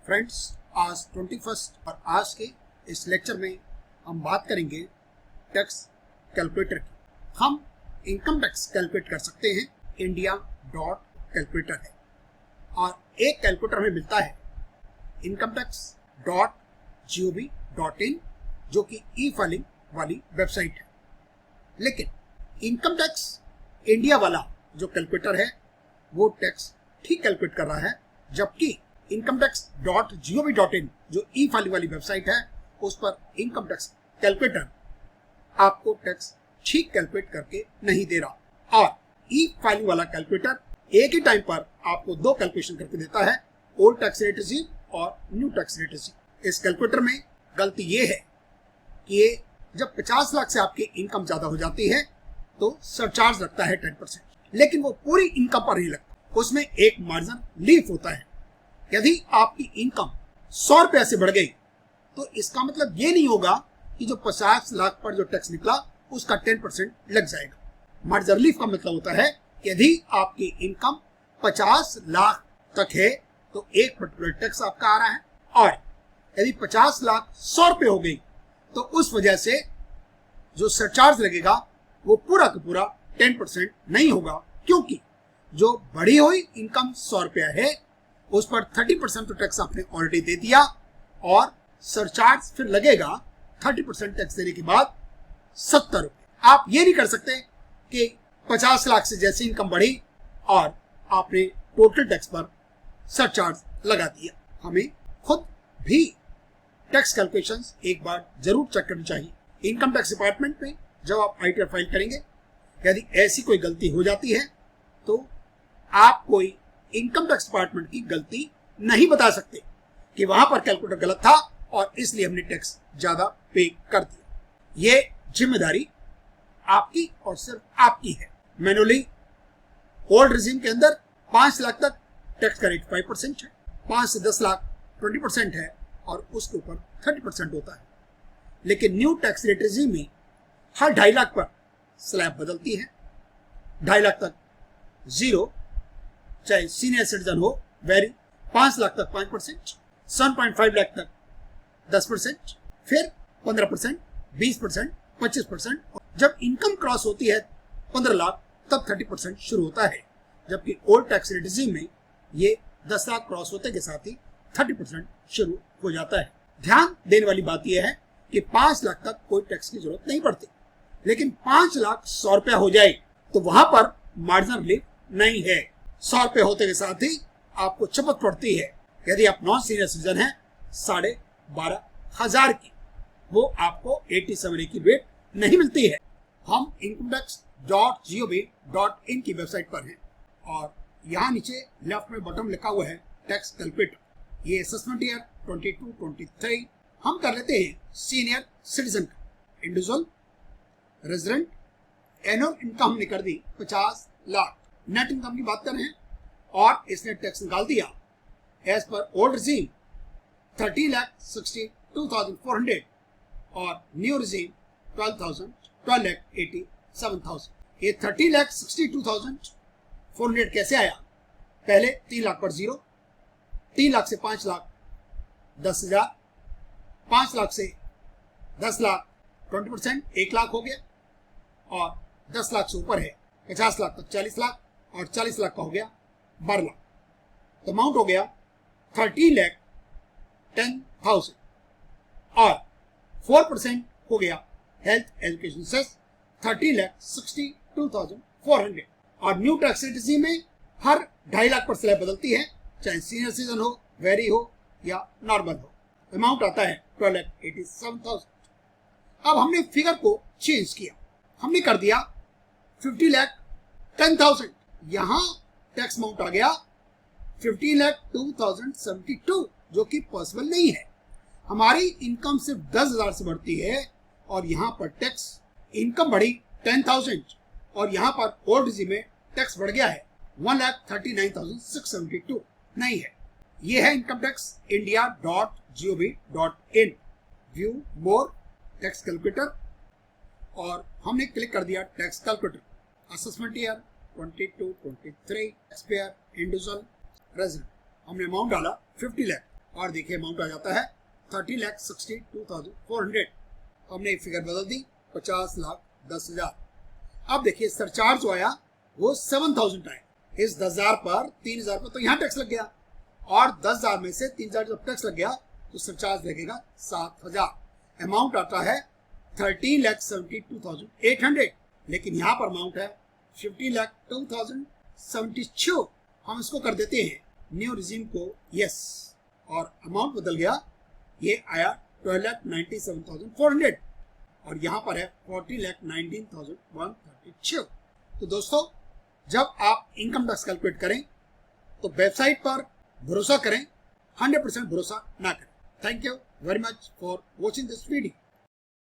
Friends, आज 21 और आज के इस लेक्चर में हम बात करेंगे टैक्स कैलकुलेटर की। हम इनकम टैक्स कैलकुलेट कर सकते हैं इंडिया डॉट कैलकुलेटर है और एक कैलकुलेटर हमें मिलता है इनकम टैक्स डॉट gov.in जो कि ई फाइलिंग वाली वेबसाइट है। लेकिन इनकम टैक्स इंडिया वाला जो कैलकुलेटर है वो टैक्स ठीक कैलकुलेट कर रहा है, जबकि इनकम टैक्स डॉट gov.in जो ई फाइलिंग वाली वेबसाइट है उस पर इनकम टैक्स कैलकुलेटर आपको टैक्स ठीक कैलकुलेट करके नहीं दे रहा और ई फाइलिंग वाला कैलकुलेटर एक ही टाइम पर आपको दो कैलकुलेशन करके देता है, ओल्ड टैक्स रेट रिजीव और न्यू टैक्स रेट रिजीव। इस कैलकुलेटर में गलती ये है कि ये जब 50 लाख से आपकी इनकम ज्यादा हो जाती है तो सरचार्ज लगता है 10%, लेकिन वो पूरी इनकम पर नहीं लगता, उसमें एक मार्जिन लीफ होता है। यदि आपकी इनकम 100 रुपए से बढ़ गई तो इसका मतलब ये नहीं होगा कि जो 50 लाख पर जो टैक्स निकला उसका 10% लग जाएगा। मार्जिन रिलीफ का मतलब होता है कि यदि आपकी इनकम 50 लाख तक है तो एक पर्टिकुलर टैक्स आपका आ रहा है, और यदि 50 लाख 100 रुपए हो गई तो उस वजह से जो सरचार्ज लगेगा वो पूरा का पूरा 10% नहीं होगा, क्योंकि जो बढ़ी हुई इनकम 100 रुपया है उस पर 30% तो टैक्स आपने ऑलरेडी दे दिया और सरचार्ज फिर लगेगा 30% टैक्स देने के बाद 70 रुपये। आप ये नहीं कर सकते कि 50 लाख से जैसे इनकम बढ़ी और आपने टोटल टैक्स पर सरचार्ज लगा दिया। हमें खुद भी टैक्स कैलकुलेशंस एक बार जरूर चेक करनी चाहिए। इनकम टैक्स डिपार्टमेंट में जब आप आईटीआर फाइल करेंगे, यदि ऐसी कोई गलती हो जाती है तो आप कोई इनकम टैक्स डिपार्टमेंट की गलती नहीं बता सकते कि वहां पर कैलकुलेटर गलत था और इसलिए हमने टैक्स ज्यादा पे कर दिया। ये जिम्मेदारी आपकी और सिर्फ आपकी है। मैनुअली ओल्ड रिजीम के अंदर 5 लाख तक टैक्स का रेट 5% है, 5 से 10 लाख 20% है और उसके ऊपर 30% होता है। लेकिन न्यू टैक्स रेट रिजीम में हर 2.5 लाख पर स्लैब बदलती है। 2.5 लाख तक 0, चाहे सीनियर सिटीजन हो वेरी, 5 लाख तक 5%, 7.5 लाख तक 10%, फिर 15%, 20%, 25%। जब इनकम क्रॉस होती है 15 लाख तब 30% शुरू होता है, जबकि ओल्ड टैक्स रेट रिजीम में ये 10 लाख क्रॉस होते के साथ ही 30% शुरू हो जाता है। ध्यान देने वाली बात यह है कि 5 लाख तक कोई टैक्स की जरूरत नहीं पड़ती, लेकिन 5 लाख 100 रुपया हो जाए तो वहां पर मार्जिनल रिलीफ नहीं है। 100 रुपये होते के साथ ही आपको चपत पड़ती है। यदि आप नॉन सीनियर सिटीजन हैं 12,500 की, वो आपको 87 की रेट नहीं मिलती है। हम इनकम टैक्स .gov.in की वेबसाइट पर हैं और यहाँ नीचे लेफ्ट में बटन लिखा हुआ है टैक्स कैलकुलेटर। ये असेसमेंट ईयर 22-23 हम कर लेते हैं सीनियर सिटीजन का। इंडिविजुअल, रेजिडेंट, एनुअल इनकम हमने कर दी 50 लाख। नेट इनकम की बात कर रहे हैं और इसने टैक्स निकाल दिया एज पर ओल्ड रिजीम 30,62,400 और न्यू रिजीम 12,87,000। ये 30,62,400 कैसे आया? पहले 3 लाख पर 0, 3 लाख से 5 लाख 10,000, 5 लाख से 10 लाख 20%, 1 लाख हो गया, और 10 लाख से ऊपर है 50 लाख तक 40 लाख और 40 लाख का हो गया 12 लाख। तो अमाउंट हो गया 13,10,000 और 4% हो गया हेल्थ एजुकेशन सेस 30,62,400। और न्यू टैक्स रेट रिजीम में हर 2.5 लाख पर स्लैब बदलती है, चाहे सीनियर सिटीजन हो, वेरी हो या नॉर्मल हो। अमाउंट आता है 12,87,000। अब हमने फिगर को चेंज किया, हमने कर दिया 50,10,000। यहां टैक्स अमाउंट आ गया 50,02,072, जो कि पॉसिबल नहीं है। हमारी इनकम सिर्फ 10,000 से बढ़ती है और यहां पर टैक्स इनकम बढ़ी 10,000 और यहां पर ओल्ड रिजीम में टैक्स बढ़ गया है 1,39,672। नहीं है। यह है income tax India .gov.in। View more tax calculator और हमने क्लिक कर दिया tax calculator. Assessment year 22-23, tax payer, individual, resident. हमने अमाउंट डाला 50 लाख और देखिए अमाउंट आ जाता है 30,62,400। हमने एक फिगर बदल दी 50,10,000। अब देखिए सरचार्ज जो आया वो 7,000 आया। इस 10,000 पर 3,000 पर तो यहाँ टैक्स लग गया और 10,000 में से 3,000 जब टैक्स लग गया तो सरचार्ज लगेगा 7,000। अमाउंट आता है 13,72,800, लेकिन यहाँ पर अमाउंट है 15,02,072। हम इसको कर देते हैं न्यू रिजीम को यस और अमाउंट बदल गया, ये आया 12,97,400 और यहाँ पर है 40,19,136। तो दोस्तों जब आप इनकम टैक्स कैलकुलेट करें तो वेबसाइट पर भरोसा करें, 100% भरोसा ना करें। Thank you very much for watching this video.